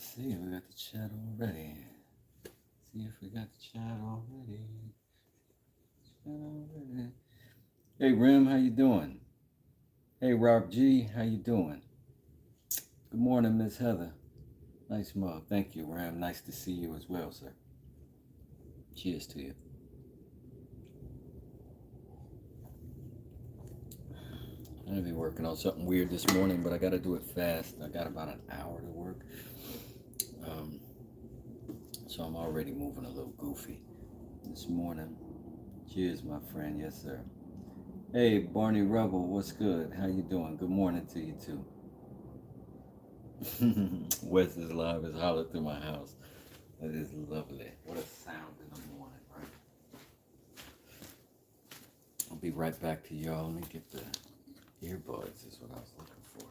Let's see if we got the chat already. See if we got the chat already. Hey Rim, how you doing? Hey Rob G, how you doing? Good morning, Miss Heather. Nice mug. Thank you, Ram. Nice to see you as well, sir. Cheers to you. I'm gonna be working on something weird this morning, but I gotta do it fast. I got about an hour to work. So I'm already moving a little goofy this morning. Cheers, my friend. Yes, sir. Hey, Barney Rebel, what's good? How you doing? Good morning to you too. Wes is live as holler through my house. That is lovely. What a sound in the morning, right? I'll be right back to y'all. Let me get the earbuds is what I was looking for.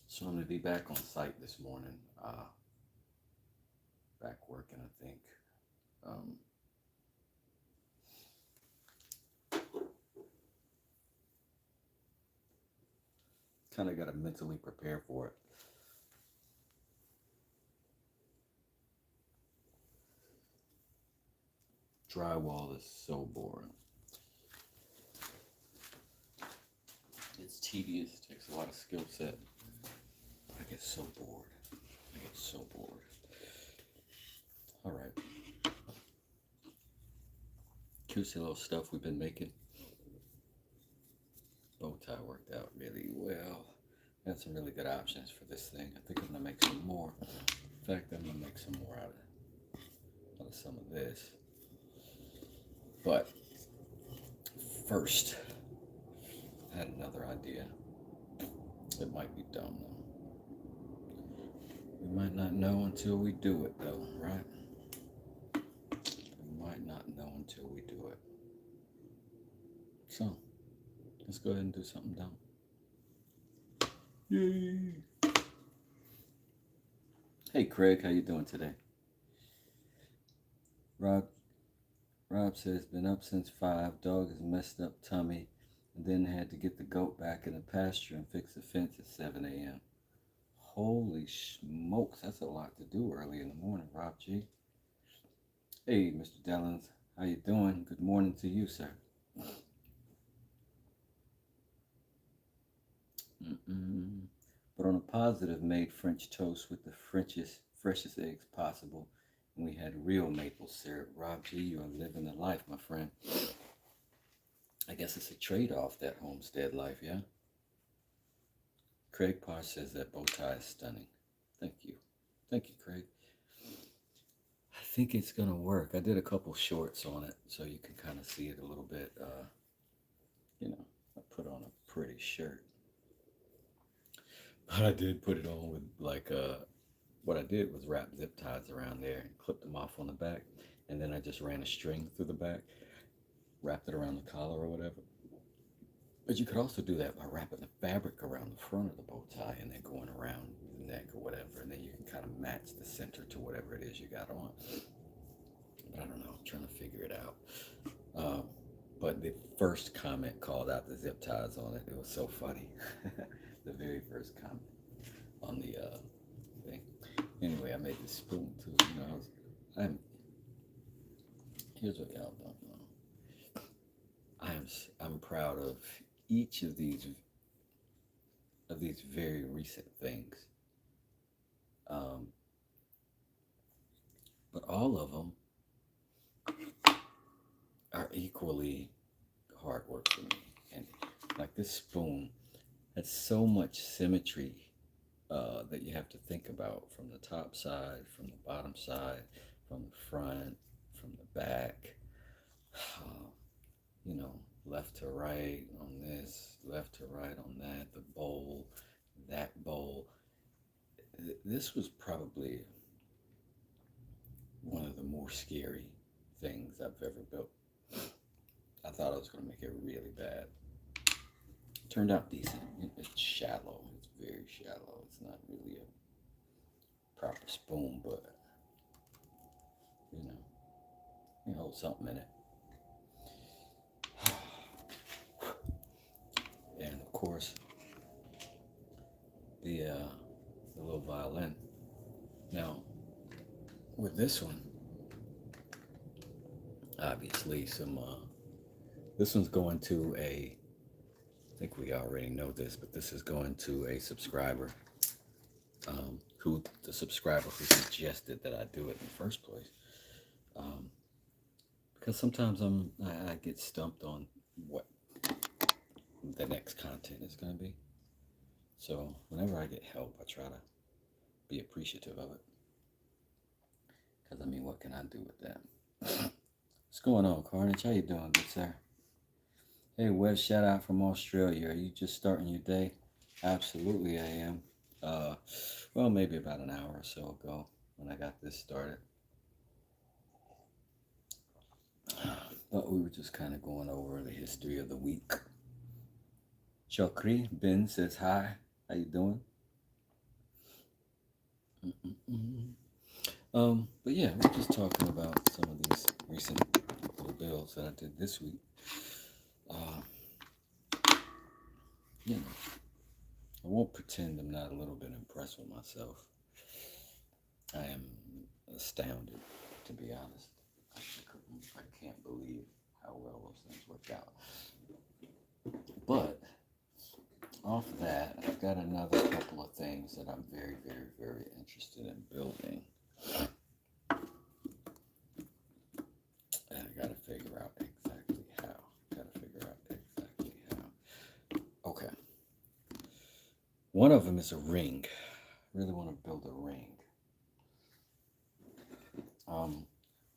So I'm gonna be back on site this morning. Back working, I think. Kind of got to mentally prepare for it. Drywall is so boring. It's tedious, takes a lot of skill set. I get so bored. All right. Here's the little stuff we've been making. Bow tie worked out really well. Got some really good options for this thing. I think I'm gonna make some more. In fact, I'm gonna make some more out of some of this. But first, I had another idea. It might be dumb though. We might not know until we do it though, right? We might not know until we do it. So, let's go ahead and do something dumb. Yay! Hey Craig, how you doing today? Rob says, been up since 5. Dog has messed up tummy, and then had to get the goat back in the pasture and fix the fence at 7 a.m. Holy smokes, that's a lot to do early in the morning, Rob G. Hey, Mr. Dellins, how you doing? Good morning to you, sir. But on a positive, made French toast with the freshest eggs possible, and we had real maple syrup. Rob G, you are living the life, my friend. I guess it's a trade-off, that homestead life, yeah? Craig Parr says that bow tie is stunning. Thank you. Thank you, Craig. I think it's going to work. I did a couple shorts on it, so you can kind of see it a little bit. I put on a pretty shirt. But I did put it on with, what I did was wrap zip ties around there and clip them off on the back. And then I just ran a string through the back, wrapped it around the collar or whatever. But you could also do that by wrapping the fabric around the front of the bow tie and then going around the neck or whatever. And then you can kind of match the center to whatever it is you got on. But I don't know, I'm trying to figure it out. But the first comment called out the zip ties on it. It was so funny. The very first comment on the thing. Anyway, I made this spoon too. Here's what y'all don't know. I'm proud of each of these very recent things. But all of them are equally hard work for me. And like this spoon has so much symmetry that you have to think about, from the top side, from the bottom side, from the front, from the back. Left to right on this, left to right on that, the bowl, that bowl. This was probably one of the more scary things I've ever built. I thought I was going to make it really bad. Turned out decent. It's shallow. It's very shallow. It's not really a proper spoon, but you hold something in it. course, the little violin. Now, with this one, obviously this one's going to I think we already know this, but this is going to a subscriber, the subscriber who suggested that I do it in the first place. Because sometimes I get stumped on what the next content is going to be. So whenever I get help, I try to be appreciative of it. Because, I mean, what can I do with that? What's going on, Carnage? How you doing, good sir? Hey, Wes, shout out from Australia. Are you just starting your day? Absolutely, I am. Well, maybe about an hour or so ago when I got this started. But we were just kind of going over the history of the week. Chokri Ben says hi. How you doing? But yeah, we're just talking about some of these recent little bills that I did this week. You know, I won't pretend I'm not a little bit impressed with myself. I am astounded, to be honest. I can't believe how well those things worked out. But off that, I've got another couple of things that I'm very, very, very interested in building. And I gotta figure out exactly how. Okay. One of them is a ring. I really want to build a ring.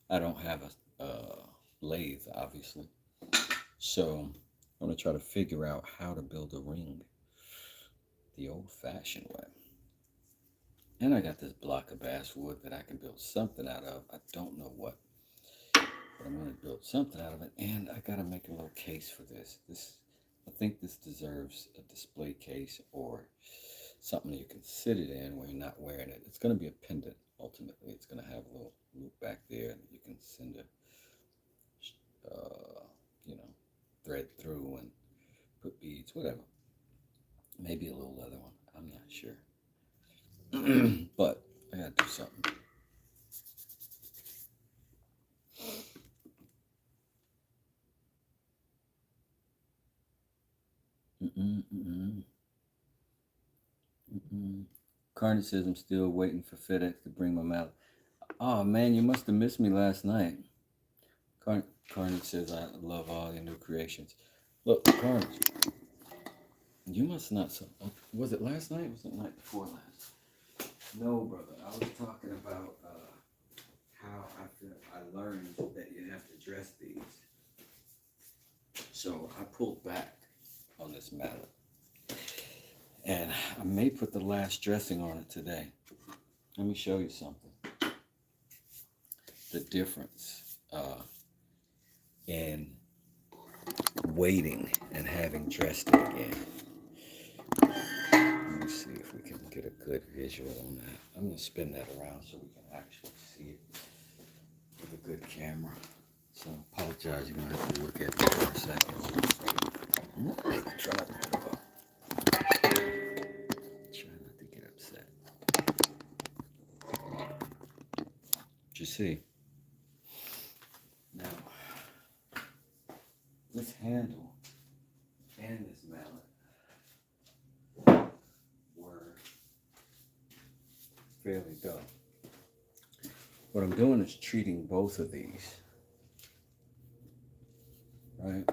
I don't have a lathe, obviously. So I'm going to try to figure out how to build a ring the old-fashioned way. And I got this block of basswood that I can build something out of. I don't know what, but I'm going to build something out of it. And I got to make a little case for this. I think this deserves a display case or something you can sit it in when you're not wearing it. It's going to be a pendant, ultimately. It's going to have a little loop back there that you can send a, thread through and put beads, whatever. Maybe a little leather one. I'm not sure. But I got to do something. Carnage says I'm still waiting for FedEx to bring my mallet. Oh man, you must have missed me last night. Carnage says I love all your new creations. Look, Carnage, you must not. Was it last night? Or was it the night before last? No, brother. I was talking about how I learned that you have to dress these. So I pulled back on this mallet. And I may put the last dressing on it today. Let me show you something. The difference in waiting and having dressed it again. Let me see if we can get a good visual on that. I'm going to spin that around so we can actually see it with a good camera. So I apologize, you're going to have to look at it for a second. Try not to get upset. What you see? Now, this handle and this mallet were fairly dull. What I'm doing is treating both of these, right?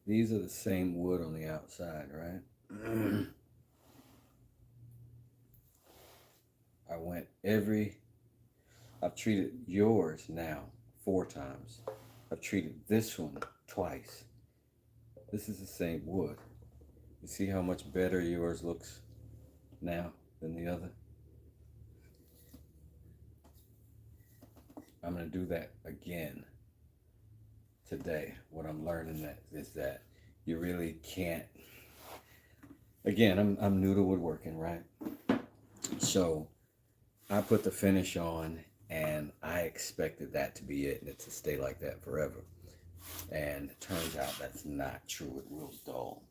These are the same wood on the outside, right? I've treated yours now 4 times. I've treated this one twice. This is the same wood. You see how much better yours looks now than the other? I'm going to do that again today. What I'm learning is that you really can't. Again, I'm new to woodworking, right? So I put the finish on and I expected that to be it and it to stay like that forever. And it turns out that's not true. It will dull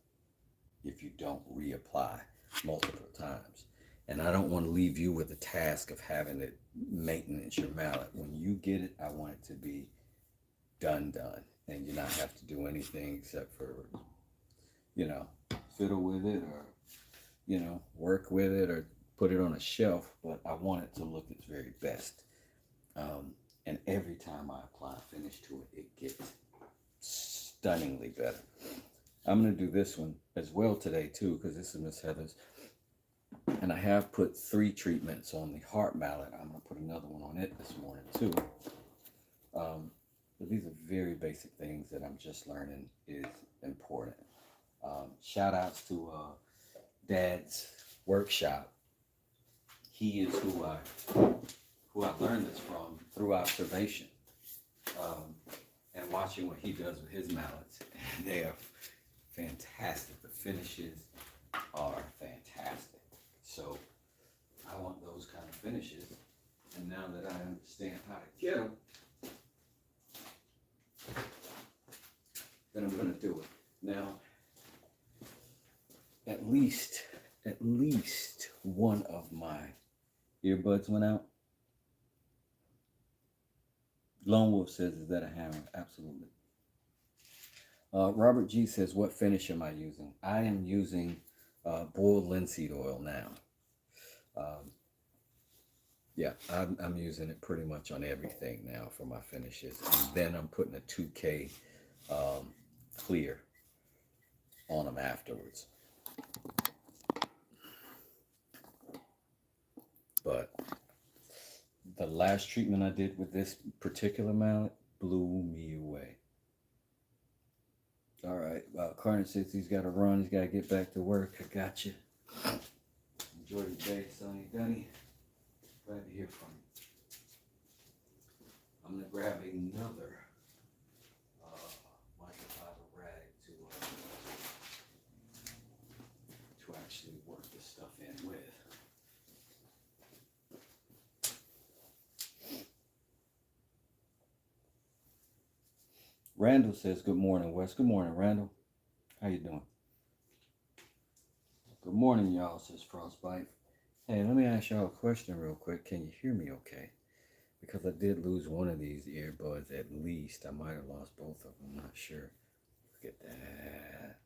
if you don't reapply multiple times. And I don't want to leave you with the task of having to maintenance your mallet. When you get it, I want it to be done, and you not have to do anything except for, fiddle with it, or, work with it, or put it on a shelf. But I want it to look its very best. And every time I apply a finish to it, it gets stunningly better. I'm going to do this one as well today too, because this is Miss Heather's. And I have put 3 treatments on the heart mallet. I'm going to put another one on it this morning too. But these are very basic things that I'm just learning is important. Shout outs to Dad's workshop. He is who I learned this from through observation, and watching what he does with his mallets. And they are fantastic. The finishes are fantastic. So I want those kind of finishes. And now that I understand how to get them, then I'm going to do it. Now, at least one of my earbuds went out. Lone Wolf says, is that a hammer? Absolutely. Robert G says, what finish am I using? I am using boiled linseed oil now. Yeah, I'm using it pretty much on everything now for my finishes. And then I'm putting a 2K clear on them afterwards. But the last treatment I did with this particular mallet blew me away. All right, Carter says he's got to run. He's got to get back to work. I got you. Enjoy your day, Sonny Dunny. Glad to hear from you. I'm going to grab another microfiber rag to actually work this stuff in with. Randall says, good morning, Wes. Good morning, Randall. How you doing? Good morning, y'all, says Frostbite. Hey, let me ask y'all a question real quick. Can you hear me okay? Because I did lose one of these earbuds at least. I might have lost both of them. I'm not sure. Look at that.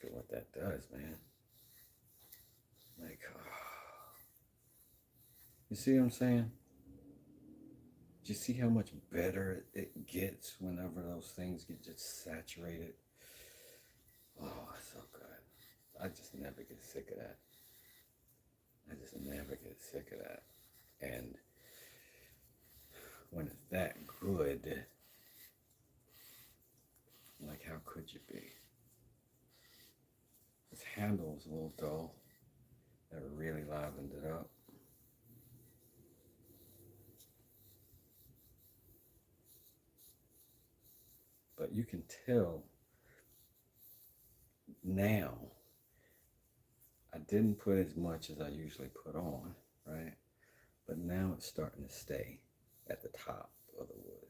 Look at what that does, man. Like, you see what I'm saying? Do you see how much better it gets whenever those things get just saturated? Oh, it's so good. I just never get sick of that. And when it's that good, like, how could you be? This handle is a little dull. That really livened it up. But you can tell now, I didn't put as much as I usually put on, right? But now it's starting to stay at the top of the wood.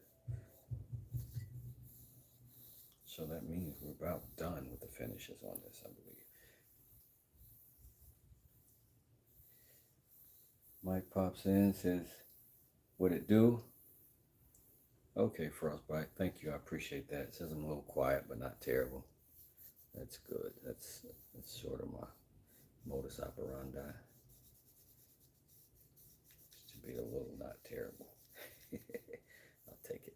So that means we're about done with the finishes on this, I believe. Mike pops in, says, what it do? Okay, Frostbite, thank you, I appreciate that. It says I'm a little quiet, but not terrible. That's good. That's sort of my modus operandi. To be a little not terrible. I'll take it.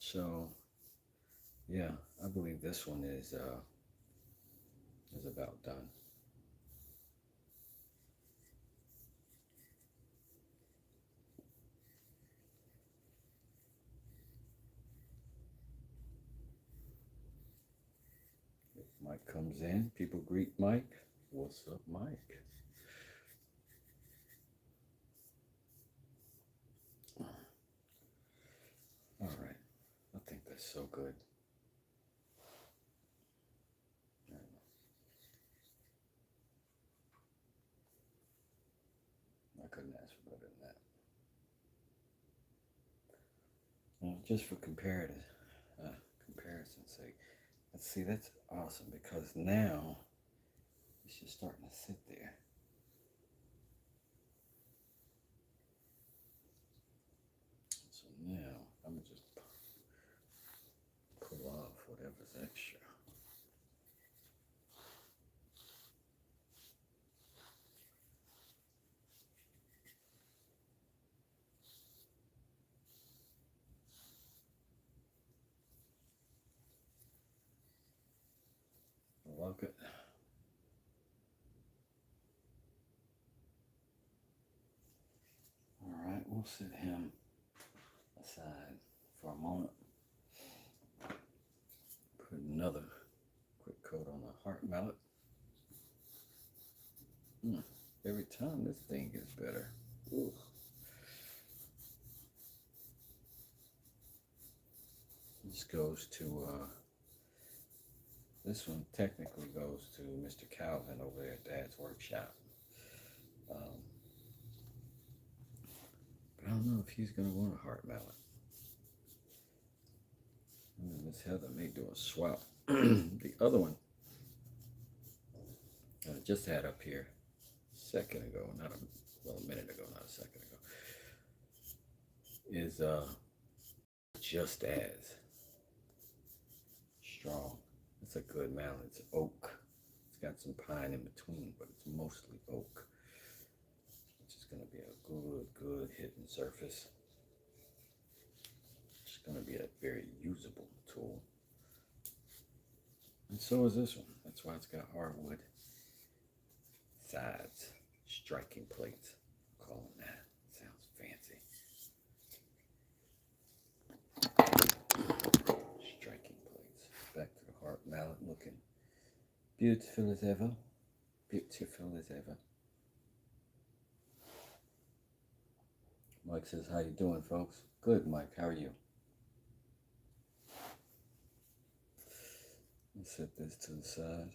So, yeah, I believe this one is about done. Mike comes in. People greet Mike. What's up, Mike? All right. I think that's so good. I couldn't ask for better than that. just for comparison's sake. Let's see, that's awesome because now it's just starting to sit there. So now I'm gonna just pull off whatever's extra. Lock it. All right, we'll set him aside for a moment. Put another quick coat on the heart mallet. Every time this thing gets better. Ooh. This goes to, this one technically goes to Mr. Calvin over there at Dad's workshop. But I don't know if he's going to want a heart mallet. Miss Heather may do a swap. The other one I just had up here a second ago, a minute ago, not a second ago, is just as strong. It's a good mallet. It's oak. It's got some pine in between, but it's mostly oak. It's just going to be a good hitting surface. It's going to be a very usable tool. And so is this one. That's why it's got hardwood sides, striking plates. I'm calling that. Sounds fancy. Striking plates. Back to the heart mallet, looking beautiful as ever. Beautiful as ever. Mike says, how you doing, folks? Good, Mike. How are you? Let's set this to the side.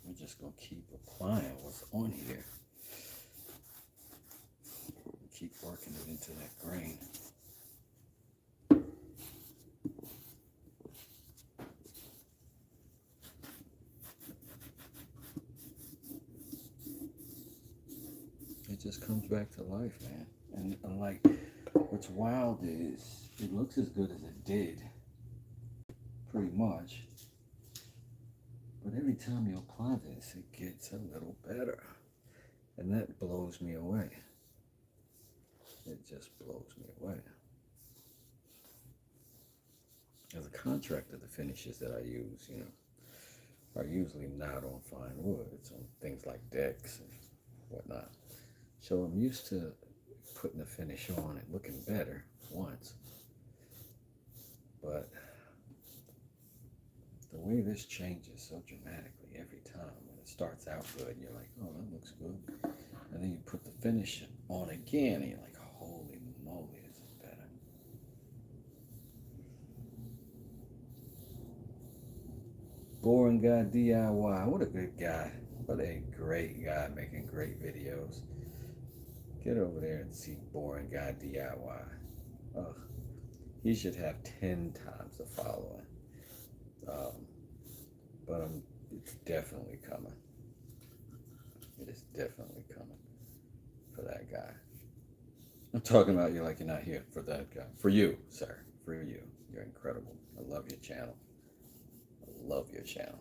We're just going to keep applying what's on here. Keep working it into that grain. It just comes back to life, man. And like, what's wild is it looks as good as it did, pretty much. But every time you apply this, it gets a little better. And that blows me away. It just blows me away. As a contractor, the finishes that I use, are usually not on fine wood. It's on things like decks and whatnot. So I'm used to putting the finish on and looking better once. But the way this changes so dramatically every time, when it starts out good, you're like, oh, that looks good. And then you put the finish on again, and you're like, holy moly, this is better. Boring Guy DIY. What a good guy. What a great guy making great videos. Get over there and see Boring Guy DIY. Ugh. He should have 10 times the following. But it's definitely coming. It is definitely coming for that guy. I'm talking about you like you're not here for that guy. For you, sir. For you. You're incredible. I love your channel. I love your channel.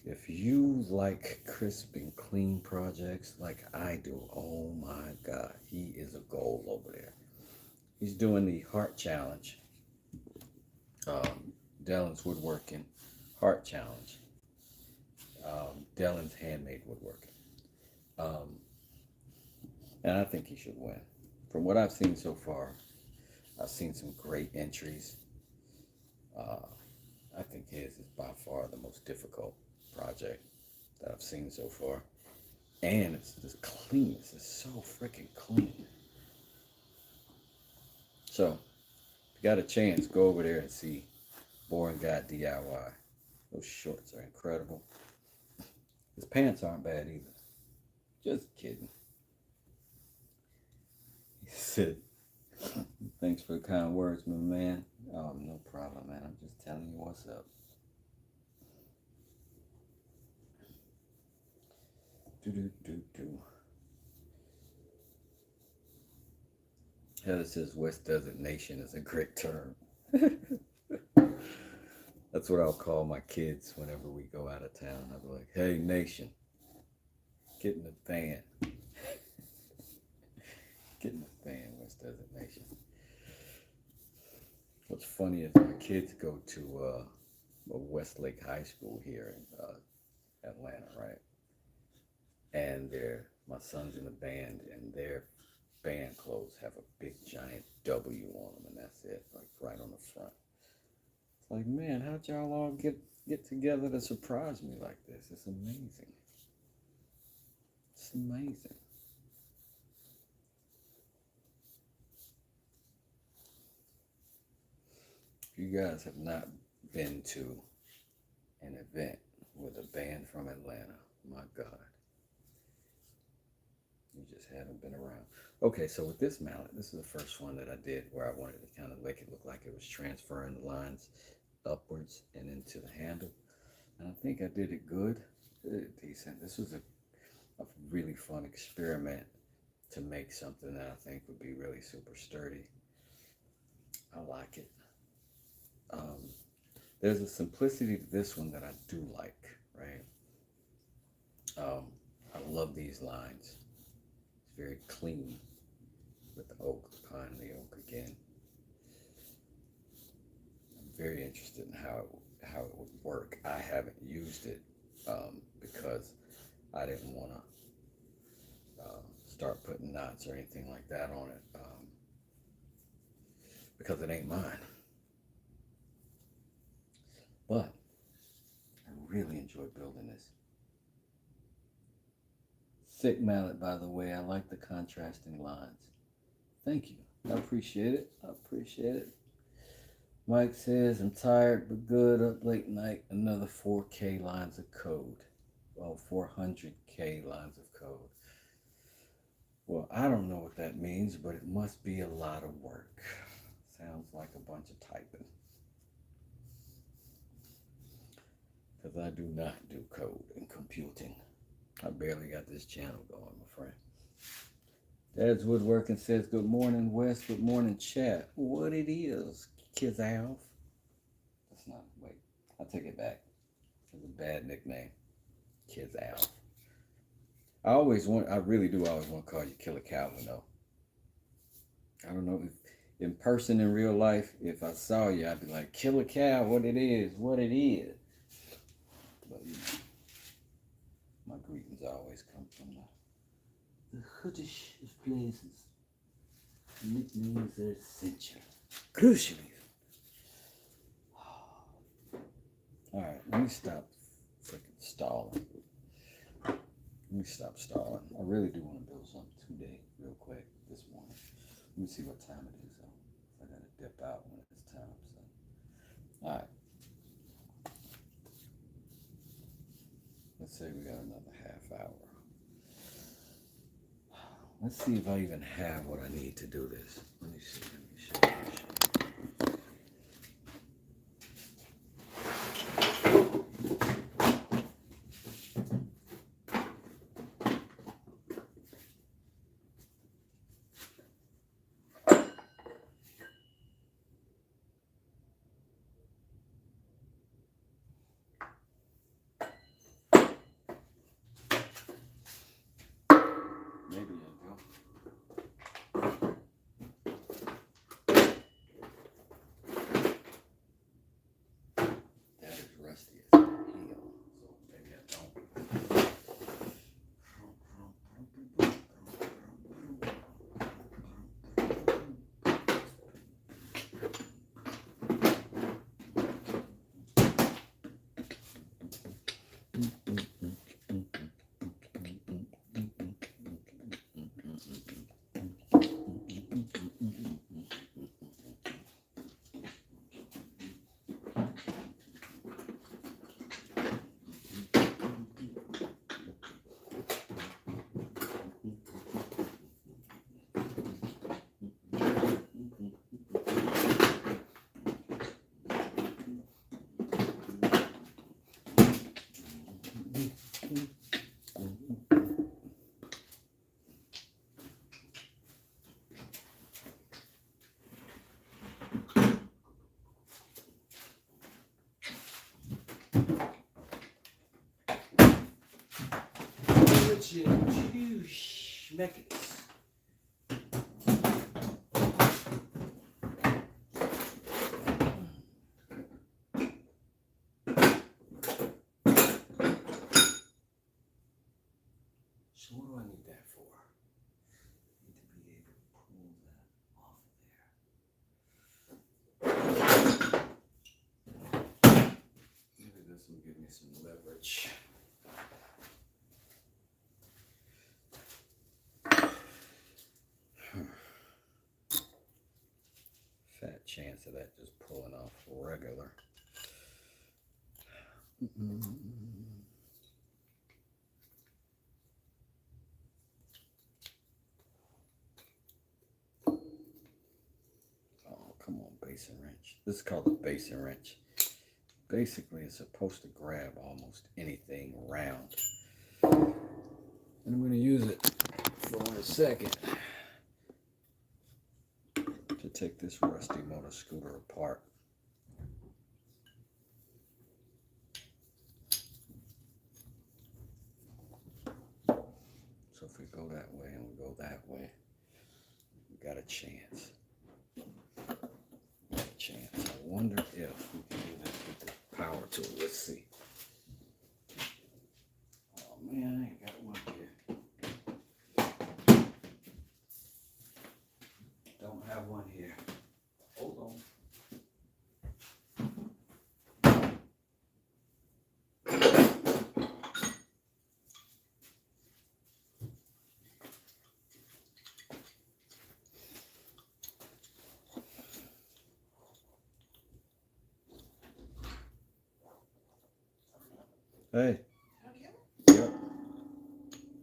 If you like crisp and clean projects like I do, oh my God, he is a goal over there. He's doing the Heart Challenge. Dellen's Woodworking Heart Challenge. Dellen's Handmade Woodworking. And I think he should win. From what I've seen so far, I've seen some great entries. I think his is by far the most difficult project that I've seen so far. And it's just clean. It's just so freaking clean. So, if you got a chance, go over there and see Boring Guy DIY. Those shorts are incredible. His pants aren't bad either. Just kidding. He said, thanks for the kind words, my man. Oh, no problem, man. I'm just telling you what's up. Do. Heather says West Desert Nation is a great term. That's what I'll call my kids whenever we go out of town. I'll be like, hey, Nation, get in the van. Get in the van, West Desert Nation. What's funny is my kids go to Westlake High School here in Atlanta, right? And my son's in the band, and their band clothes have a big giant W on them, and that's it, like right on the front. It's like, man, how'd y'all all get together to surprise me like this? It's amazing. It's amazing. If you guys have not been to an event with a band from Atlanta, my God, you just haven't been around. Okay, so with this mallet, this is the first one that I did where I wanted to kind of make it look like it was transferring the lines upwards and into the handle. And I think I did it good. Did it decent. This was a really fun experiment to make something that I think would be really super sturdy. I like it. There's a simplicity to this one that I do like, right? I love these lines. It's very clean with the oak, pine and the oak again. I'm very interested in how it would work. I haven't used it because I didn't want to start putting knots or anything like that on it because it ain't mine. But I really enjoy building this. Thick mallet, by the way. I like the contrasting lines. Thank you. I appreciate it. I appreciate it. Mike says, I'm tired but good, up late night, another 4K lines of code. Well, 400K lines of code. Well, I don't know what that means, but it must be a lot of work. Sounds like a bunch of typing. Because I do not do code and computing. I barely got this channel going, my friend. Dad's Woodworking says, good morning, Wes. Good morning, chat. What it is, Kiz Alf. That's not, wait, I'll take it back. It's a bad nickname. Kiz Alf. I really do always want to call you Killer Calvin, though. I don't know if in person in real life, if I saw you, I'd be like, Killer Cal, what it is. But, you know, my greetings always come from the hoodish of places. Nicknames are essential. Crucial. All right, let me stop freaking stalling. Let me stop stalling. I really do want to build something today, real quick, this morning. Let me see what time it is, though. I gotta dip out when it's time, so. All right. Let's say we got another half hour. Let's see if I even have what I need to do this. Let me see. Let me show you. Maybe I go. Schmeckets. So what do I need that for? I need to be able to pull that off of there. Maybe this will give me some leverage. Fat chance of that just pulling off regular. Oh, come on, basin wrench. This is called a basin wrench. Basically, it's supposed to grab almost anything round. And I'm going to use it for a second to take this rusty motor scooter apart. So if we go that way and we go that way, we got a chance. I wonder if we can do this with the power tool. Let's see. Oh man, I ain't got one here. Don't have one here. Hold on. Hey. Yep.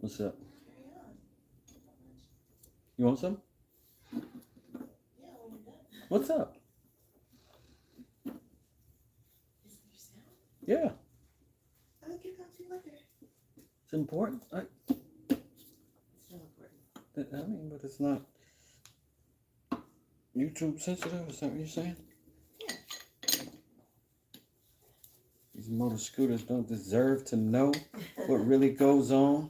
What's up? You want some? What's up? Yeah. It's important. It's not important. I mean, but it's not YouTube sensitive. Is that what you're saying? Yeah. These motor scooters don't deserve to know what really goes on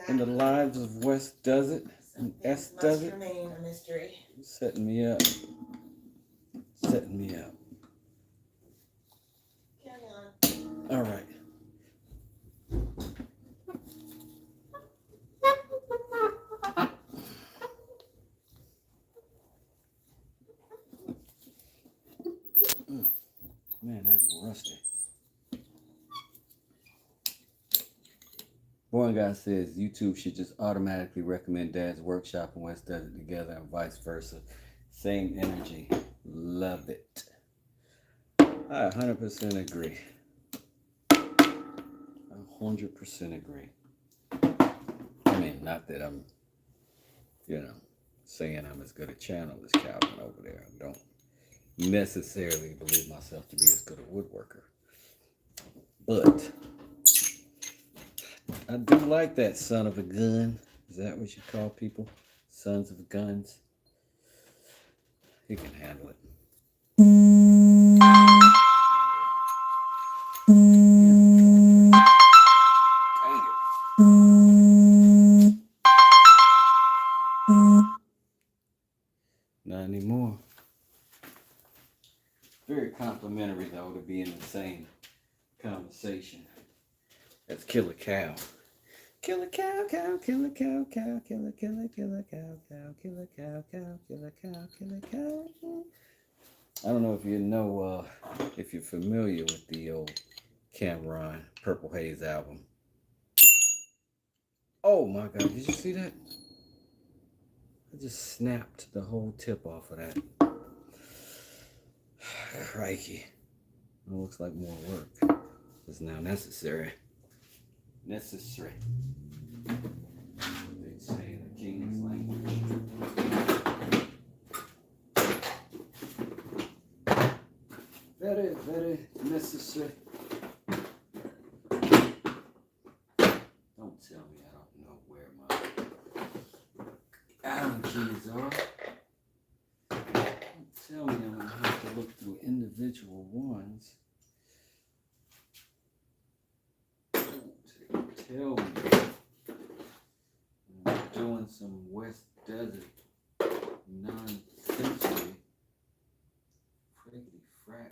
in the lives of West Does It and S Does It. Must remain a mystery. Setting me up. Setting me up. Carry on. All right. Man, that's rusty. Born Guy says YouTube should just automatically recommend Dad's Workshop and West Does It together and vice versa. Same energy. Love it. I 100% agree. 100% agree. I mean, not that I'm, saying I'm as good a channel as Calvin over there. I don't necessarily believe myself to be as good a woodworker. But I do like that son of a gun. Is that what you call people? Sons of guns? He can handle it. Not anymore. Very complimentary, though, to be in the same conversation as Killer Cow. Killer cow, cow, killer cow, cow, killer, killer, killer cow, cow, killer cow, cow, killer cow, killer cow. I don't know if if you're familiar with the old Cameron Purple Haze album. Oh my God, did you see that? I just snapped the whole tip off of that. Crikey. It looks like more work is now necessary. Necessary. They say in the King's language. Very, very necessary. Don't tell me I don't know where my Allen keys are. Don't tell me I'm going to have to look through individual ones. tell me I'm doing some West Desert non-sensory friggity frack.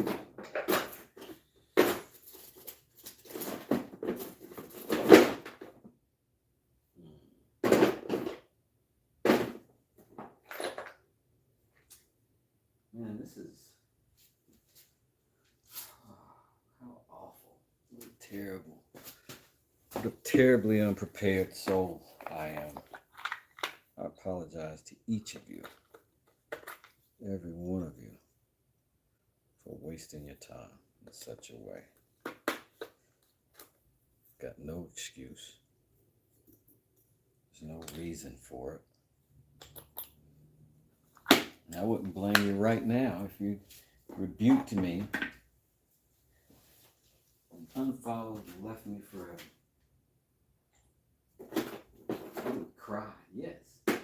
Man, this is how awful. What a terrible. What a terribly unprepared soul I am. I apologize to each of you, every one of you, for wasting your time in such a way. Got no excuse. There's no reason for it. I wouldn't blame you right now if you rebuked me and unfollowed and left me forever. I would cry, yes. Would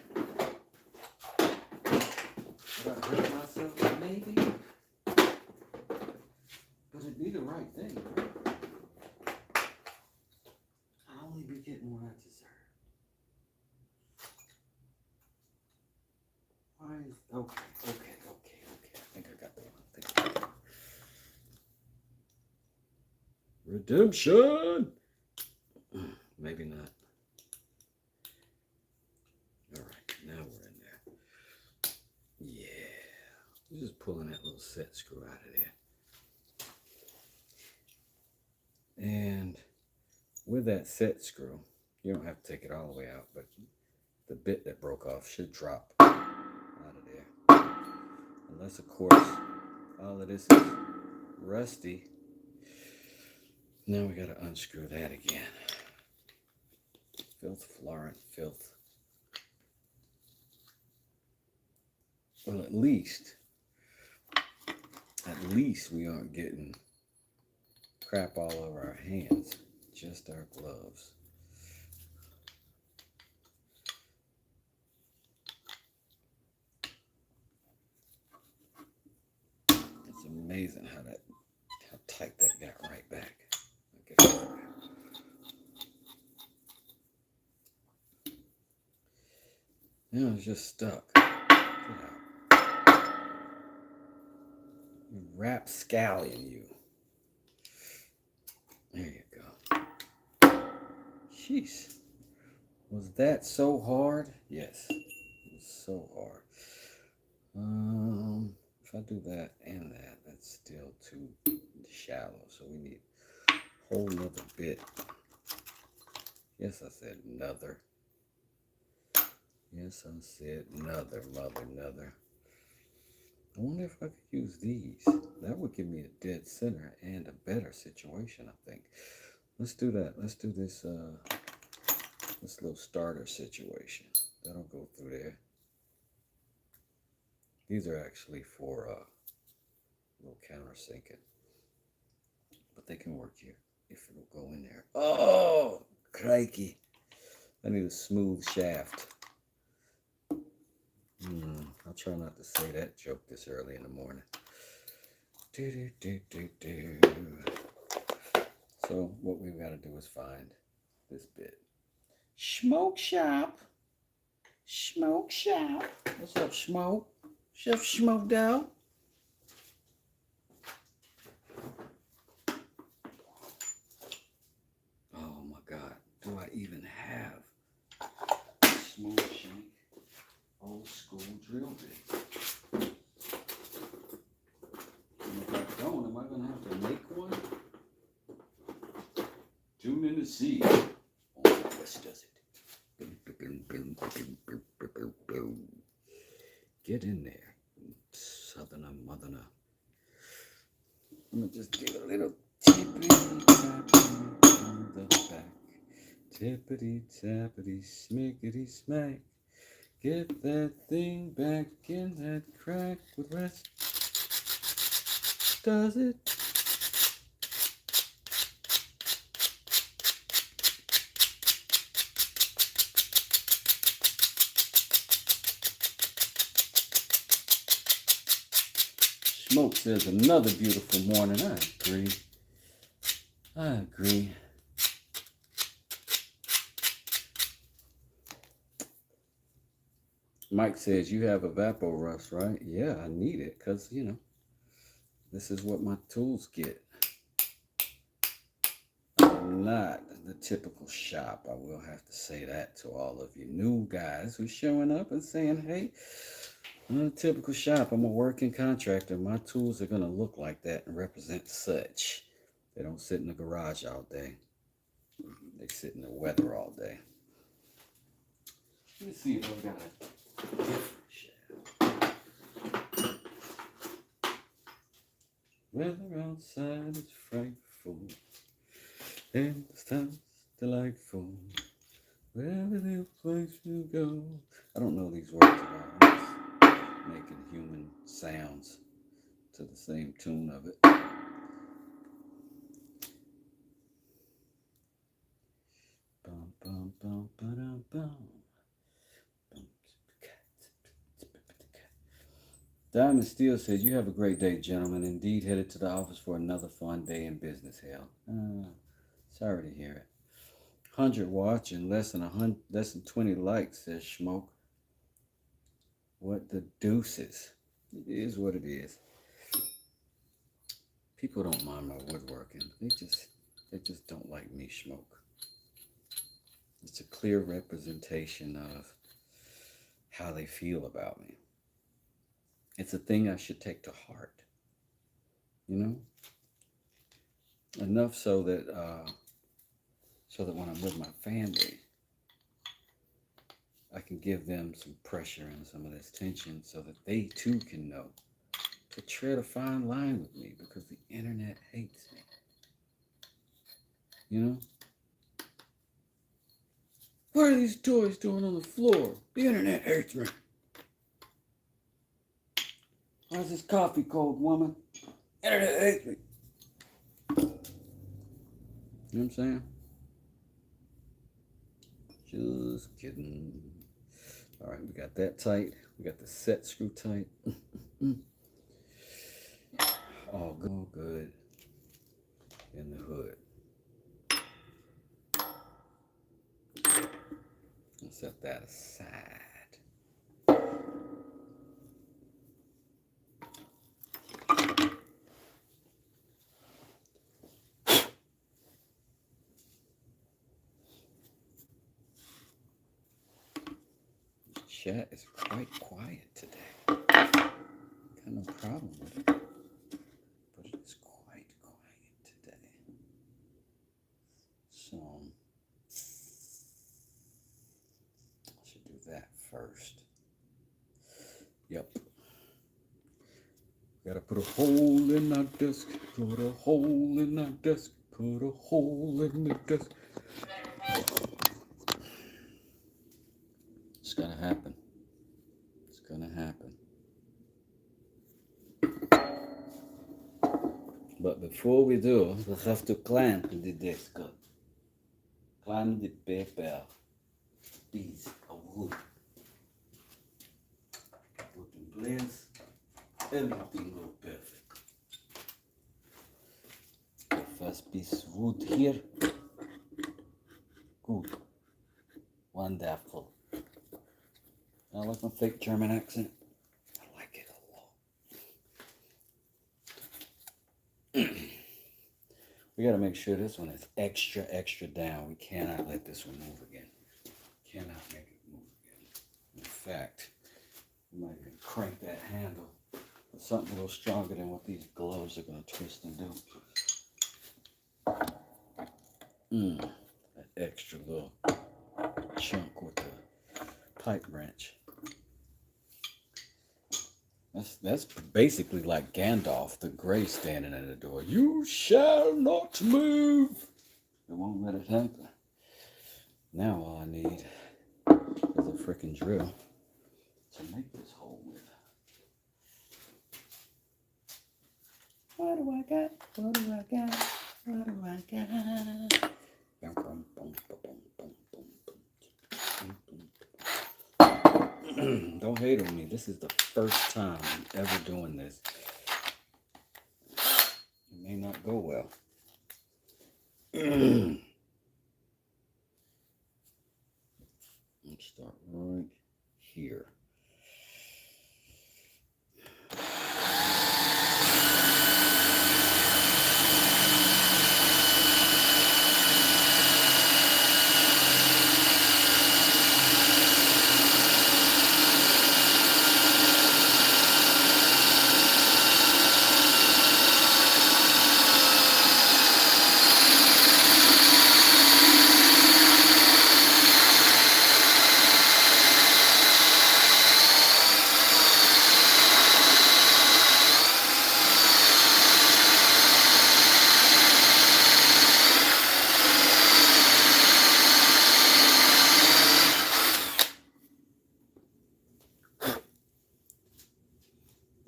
I hurt myself? Maybe. But it'd be the right thing, right? I'll only be getting what I deserve. Why is... Okay. I think I got that one. Redemption! Maybe not. Alright, now we're in there. Yeah. We're just pulling that little set screw out of there. And with that set screw, you don't have to take it all the way out, but the bit that broke off should drop out of there. Unless, of course, all of this is rusty. Now we got to unscrew that again. Filth, Florent, filth. Well, at least we aren't getting crap all over our hands. Just our gloves. It's amazing how tight that got right back. Okay. Now it's just stuck. Get out. You rapscallion, you. There you go. Jeez. Was that so hard? Yes. It was so hard. If I do that and that, that's still too shallow. So we need a whole nother bit. Yes, I said another. Yes, I said another. I wonder if I could use these. That would give me a dead center and a better situation, I think. Let's do that. Let's do this little starter situation. That'll go through there. These are actually for little countersinking. But they can work here if it'll go in there. Oh, crikey. I need a smooth shaft. I'll try not to say that joke this early in the morning. So what we've got to do is find this bit. Smoke shop. What's up, Smoke? Chef Smoke Dow. Oh my God. Do I even have smooth shank? Old school drill bit. And if I don't, am I going to have to make one? Tune in to see. Only West does it. Get in there, southerner, motherner. I'm going to just give it a little tippity-tappity on the back. Tippity-tappity, smickety-smack. Get that thing back in that crack with West does it. Smoke says another beautiful morning. I agree. Mike says you have evapor rust, right? Yeah, I need it because, this is what my tools get. I'm not the typical shop. I will have to say that to all of you new guys who's showing up and saying, hey, I'm not a typical shop. I'm a working contractor. My tools are going to look like that and represent such. They don't sit in the garage all day. They sit in the weather all day. Let me see if I've got a different shaft. Weather outside is frightful, and the sun's delightful. Wherever the place you go. I don't know these words at all. I'm just making human sounds to the same tune of it. Bum, bum, bum, ba-dum, bum. Diamond Steel says, you have a great day, gentlemen. Indeed, headed to the office for another fun day in business, hell. Sorry to hear it. 100 watch and less than 20 likes, says Smoke. What the deuces? It is what it is. People don't mind my woodworking. They just don't like me, Smoke. It's a clear representation of how they feel about me. It's a thing I should take to heart. Enough so that when I'm with my family, I can give them some pressure and some of this tension so that they too can know to tread a fine line with me, because the internet hates me. What are these toys doing on the floor? The internet hates me. Why's this coffee cold, woman? Internet hates me. You know what I'm saying? Just kidding. All right, we got that tight. We got the set screw tight. All good in the hood. Let's set that aside. Chat is quite quiet today. Got no problem with it, but it is quite quiet today. So I should do that first. Yep. Gotta put a hole in our desk. Put a hole in our desk. Put a hole in the desk. It's gonna happen. It's gonna happen. But before we do, we have to climb the desk. Climb the paper. Piece of wood. Put in place. Everything will be perfect. The first piece of wood here. Good. Wonderful. I like my fake German accent. I like it a lot. We gotta make sure this one is extra down. We cannot let this one move again. Cannot make it move again. In fact, we might even crank that handle with something a little stronger than what these gloves are gonna twist and do. That extra little chunk with the pipe wrench. That's basically like Gandalf the Grey standing at the door. You shall not move. It won't let it happen. Now all I need is a freaking drill to make this hole with. What do I got? What do I got? What do I got? Don't hate on me. This is the first time I'm ever doing this. It may not go well. Let's start right here.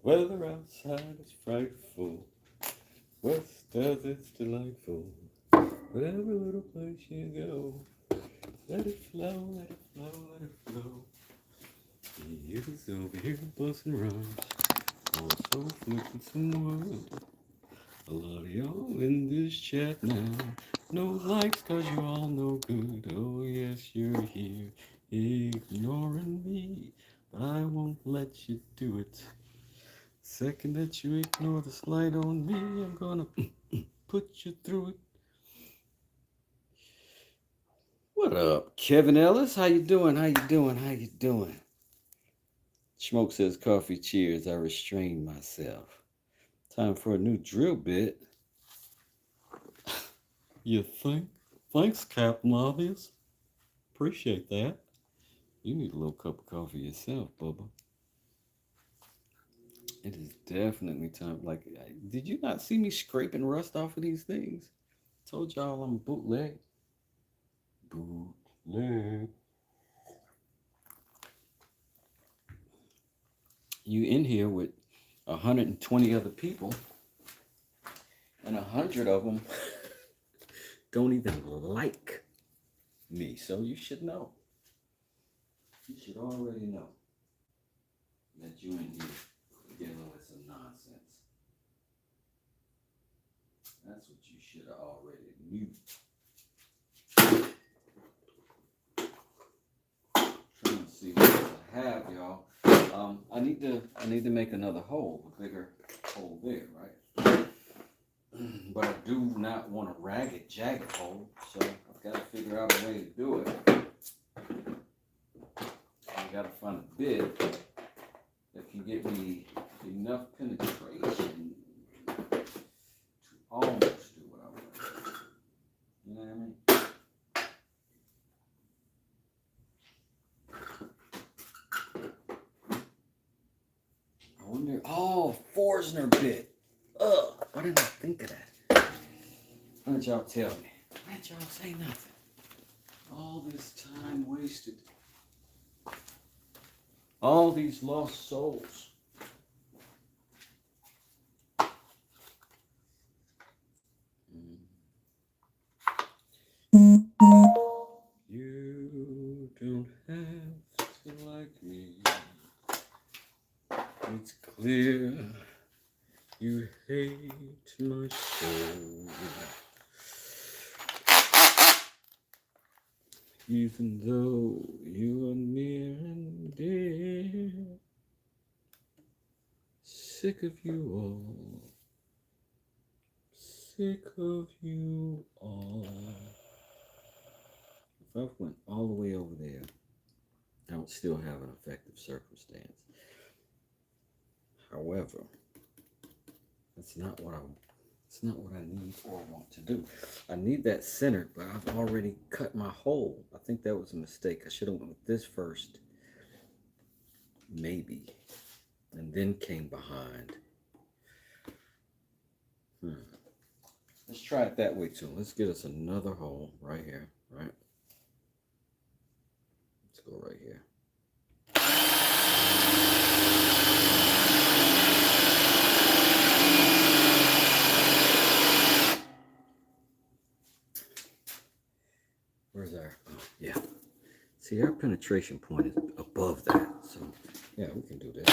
Weather outside is frightful. West does it's delightful. Whatever little place you go, let it flow, let it flow, let it flow. He is over here busting rhymes, also flipping some words. A lot of y'all in this chat now. No likes cause you all no good. Oh yes, you're here ignoring me. But I won't let you do it. Second that you ignore the slight on me, I'm gonna put you through it. What up, Kevin Ellis? How you doing? How you doing? How you doing? Smoke says coffee cheers. I restrained myself. Time for a new drill bit. You think? Thanks, Captain Obvious. Appreciate that. You need a little cup of coffee yourself, Bubba. It is definitely time. Like, did you not see me scraping rust off of these things? Told y'all I'm bootleg. Bootleg. You in here with 120 other people, and 100 of them don't even like me. So you should know. You should already know that you in here dealing with some nonsense. That's what you should have already knew. Trying to see what I have, y'all. I need to make another hole, a bigger hole there, right? But I do not want a ragged, jagged hole, so I've got to figure out a way to do it. I got to find a bit that can get me enough penetration to almost do what I want to do. You know what I mean? I wonder, oh, Forsner bit. Ugh, why didn't I think of that? Why didn't y'all tell me? Why didn't y'all say nothing? All this time wasted. All these lost souls. You don't have to like me. It's clear you hate my soul. Even though you are near and dear. Sick of you all. Sick of you all. If I went all the way over there, I would still have an effective circumstance. However, that's not what I need or want to do. I need that centered, but I've already cut my hole. I think that was a mistake. I should have went with this first, maybe, and then came behind. Let's try it that way too. Let's get us another hole right here, right? Let's go right here. Where's our, oh, yeah. See, our penetration point is above that. So, yeah, we can do this.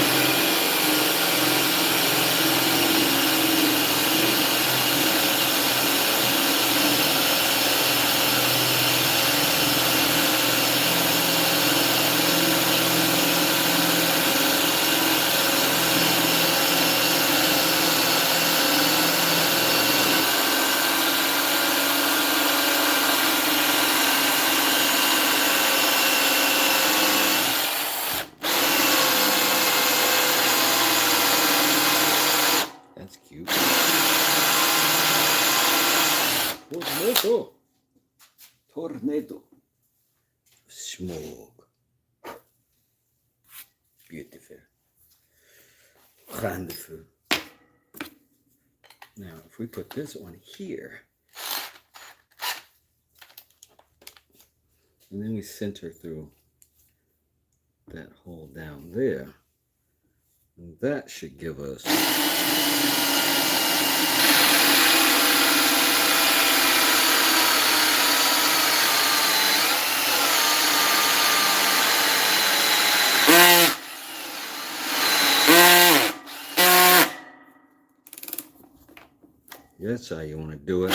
That's cute. Tornado. Tornado. Smoke. Beautiful. Wonderful. Now, if we put this on here, and then we center through that hole down there, And that should give us that's how you want to do it.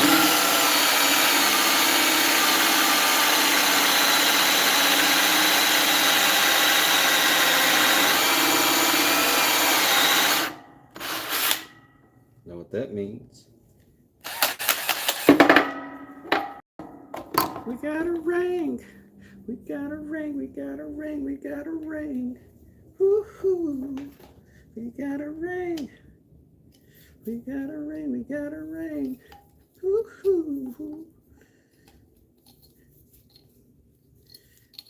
Know what that means? We got a ring. We got a ring. We got a ring. We got a ring. Woo-hoo. We got a ring. We got a ring. We got a ring. Woo-hoo.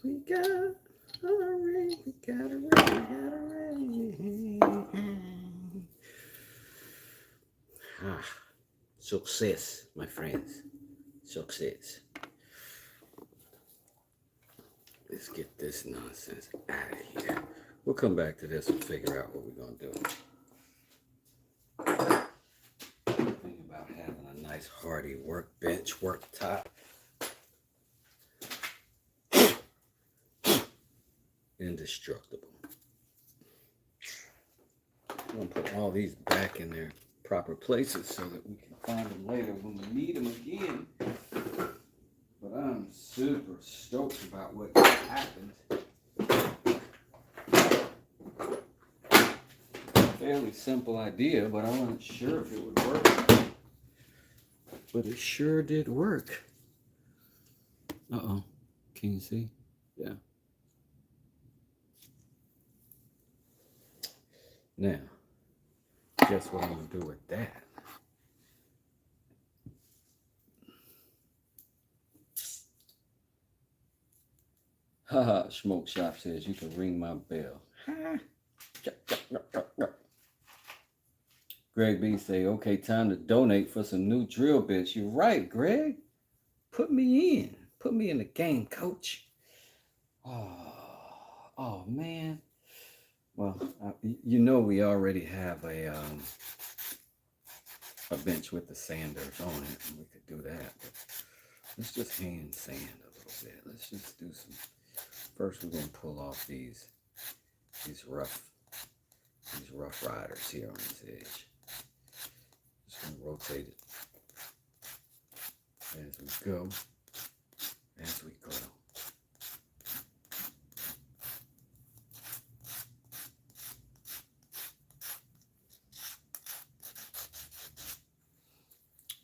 We got a ring. We got a ring. We got a ring. Ah, success, my friends. Success. Let's get this nonsense out of here. We'll come back to this and figure out what we're going to do. Think about having a nice hardy workbench, worktop. Indestructible. I'm going to put all these back in their proper places so that we can find them later when we need them again. But I'm super stoked about what happened. Fairly simple idea, but I wasn't sure if it would work. But it sure did work. Uh-oh. Can you see? Yeah. Now, guess what I'm going to do with that? Haha, Smoke Shop says you can ring my bell. Greg B say, okay, time to donate for some new drill bits. You're right, Greg. Put me in. Put me in the game, coach. Oh man. Well, you know we already have a bench with the sanders on it, and we could do that. But let's just hand sand a little bit. Let's just do some. First, we're gonna pull off these rough riders here on this edge. Just gonna rotate it as we go. As we go.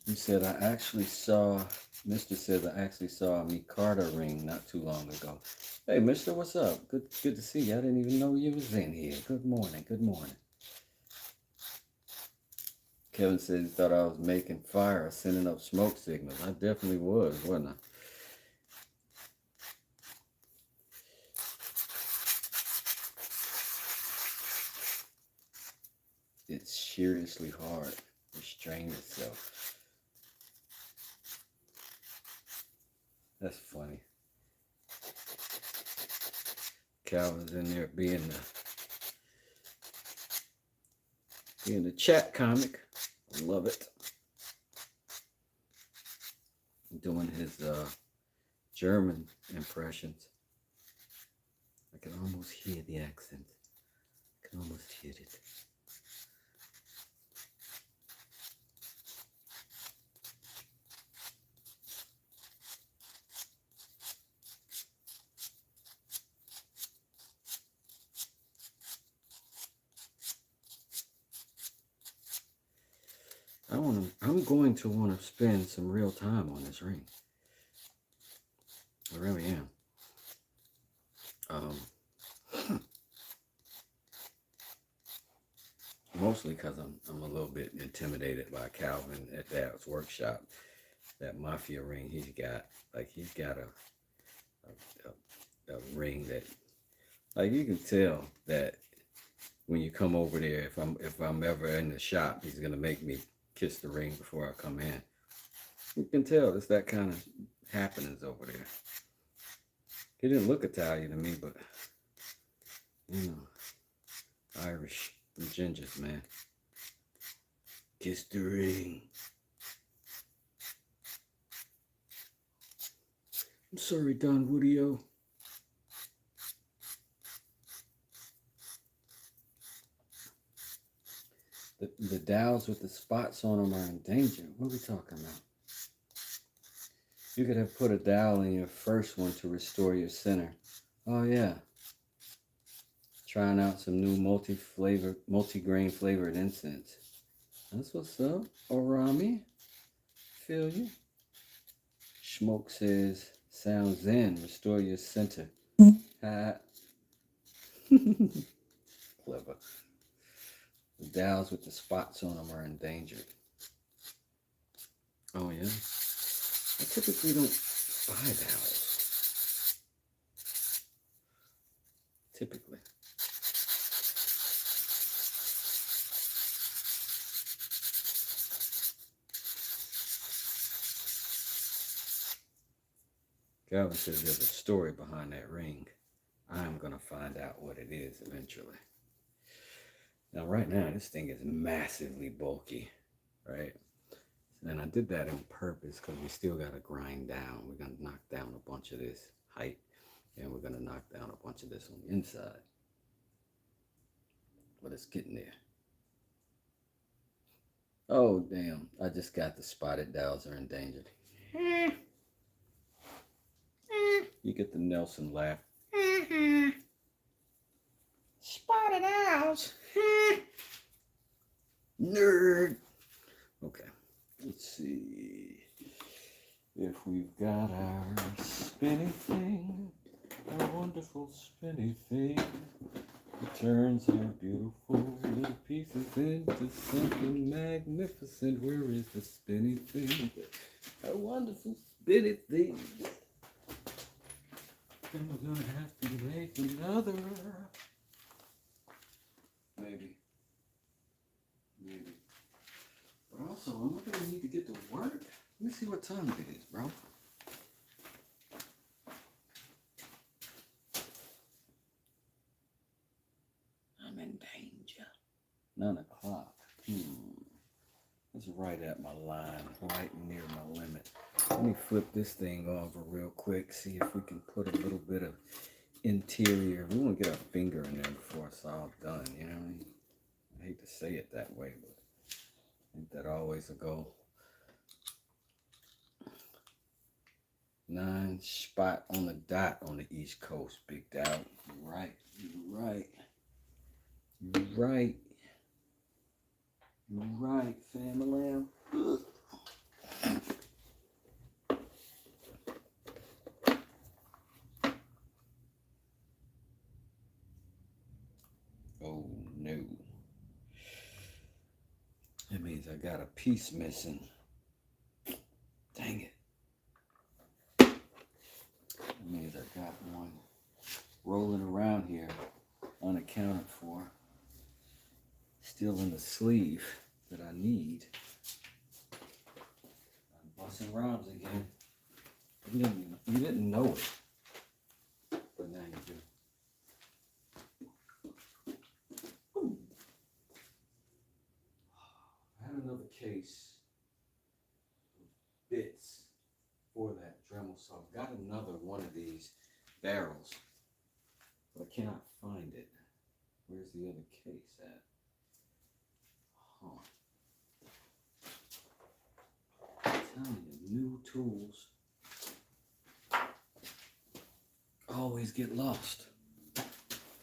He said, Mr. says I actually saw a Micarta ring not too long ago. Hey, Mister, what's up? Good to see you. I didn't even know you was in here. Good morning. Kevin said he thought I was making fire, sending up smoke signals. I definitely was, wasn't I? It's seriously hard. Restrain yourself. That's funny. Calvin's in there being the chat comic. I love it. Doing his German impressions. I can almost hear the accent. I can almost hear it. I'm going to want to spend some real time on this ring. I really am. Mostly because I'm a little bit intimidated by Calvin at Dad's workshop. That mafia ring he's got a ring that, like, you can tell that when you come over there, if I'm ever in the shop, he's gonna make me kiss the ring before I come in. You can tell it's that kind of happenings over there. He didn't look Italian to me, but you know, Irish. Them gingers, man. Kiss the ring. I'm sorry, Don Woodio. The dowels with the spots on them are in danger. What are we talking about? You could have put a dowel in your first one to restore your center. Oh yeah. Trying out some new multi-grain flavored incense. That's what's up, Orami. Feel you. Smoke says, sound zen, restore your center. Ha. Clever. The dowels with the spots on them are endangered. Oh yeah. I typically don't buy dowels. Typically. Calvin says there's a story behind that ring. I'm going to find out what it is eventually. Now, right now, this thing is massively bulky, right? And I did that on purpose because we still got to grind down. We're going to knock down a bunch of this height, and we're going to knock down a bunch of this on the inside. But it's getting there. Oh, damn. I just got the spotted dowels are endangered. You get the Nelson laugh. Spotted owls. Nerd. Okay. Let's see if we've got our spinny thing. Our wonderful spinny thing. It turns our beautiful little pieces into something magnificent. Where is the spinny thing? Our wonderful spinny thing. And we're gonna have to make another. Maybe. But also, I'm not gonna need to get to work. Let me see what time it is, bro. I'm in danger. 9 o'clock. That's right at my line, right near my limit. Let me flip this thing over real quick, see if we can put a little bit of interior. We want to get our finger in there before it's all done, you know what I mean? I hate to say it that way, but ain't that always a goal? 9 spot on the dot on the East Coast, Big Doubt. You're right. You're right, family. Oh no. That means I got a piece missing. Dang it. That means I got one rolling around here unaccounted for. Still in the sleeve that I need. I'm busting rhymes again. You didn't know it, but now you do. I had another case of bits for that Dremel, so I've got another one of these barrels, but I cannot find it. Where's the other case at? I'm telling you, new tools always get lost.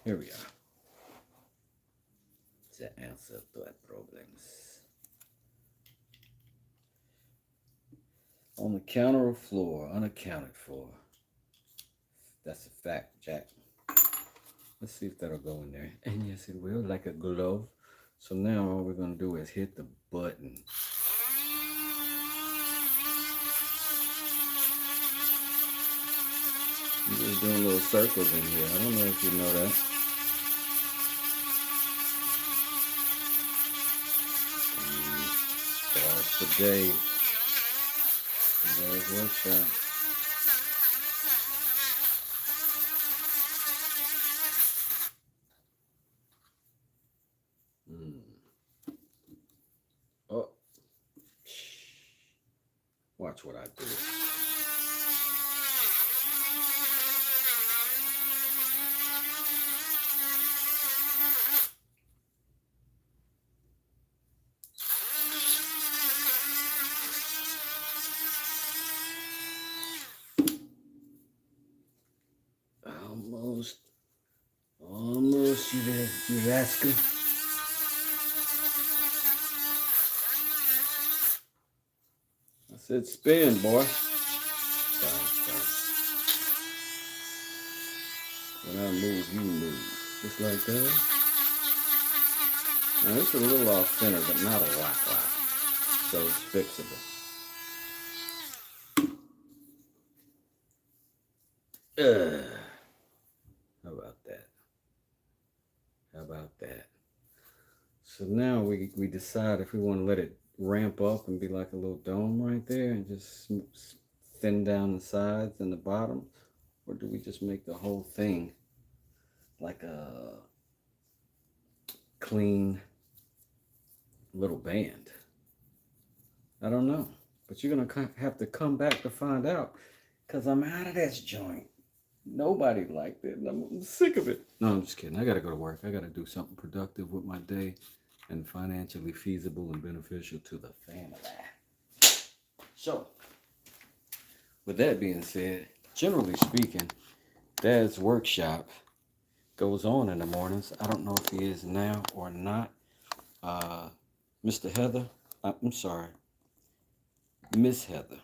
Here we are. The answer to our problems. On the counter or floor, unaccounted for. That's a fact, Jack. Let's see if that'll go in there. And yes, it will, like a glove. So now all we're going to do is hit the button. I'm just doing little circles in here. I don't know if you know that. Stars for Dave. Dave's workshop. almost. Almost, you rascal. I said spin, boy. Sorry. When I move, you move. Just like that. Now this is a little off center, but not a lot. So it's fixable. How about that? How about that? So now we decide if we want to let it ramp up and be like a little dome right there and just thin down the sides and the bottom, or do we just make the whole thing like a clean little band? I don't know, but you're gonna have to come back to find out, because I'm out of this joint. Nobody liked it, and I'm sick of it. No, I'm just kidding. I gotta go to work. I gotta do something productive with my day and financially feasible and beneficial to the family. So, with that being said, generally speaking, Dad's workshop goes on in the mornings. I don't know if he is now or not. Mr. Heather, I'm sorry, Miss Heather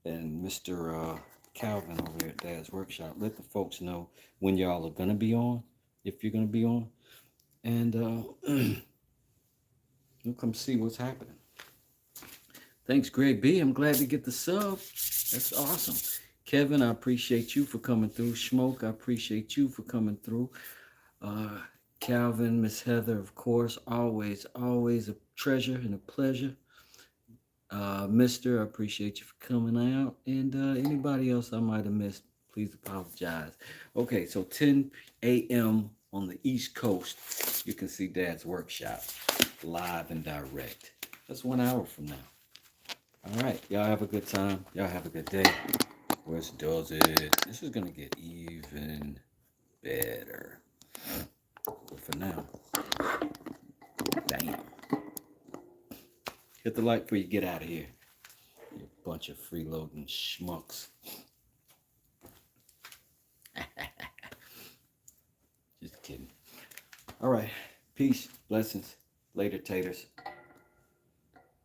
and Mr. Calvin over there at Dad's workshop, let the folks know when y'all are gonna be on, if you're gonna be on, and you'll come see what's happening. Thanks, Greg B. I'm glad to get the sub. That's awesome. Kevin, I appreciate you for coming through. Smoke, I appreciate you for coming through. Calvin, Miss Heather, of course, always a treasure and a pleasure. Mister, I appreciate you for coming out. And anybody else I might have missed, please apologize. Okay, so 10 a.m. on the East Coast, you can see Dad's workshop live and direct. That's 1 hour from now. All right, y'all have a good time. Y'all have a good day. Where's does it? This is going to get even better. But for now, bam. Hit the like before you get out of here. You bunch of freeloading schmucks. Just kidding. All right. Peace. Blessings. Later, taters.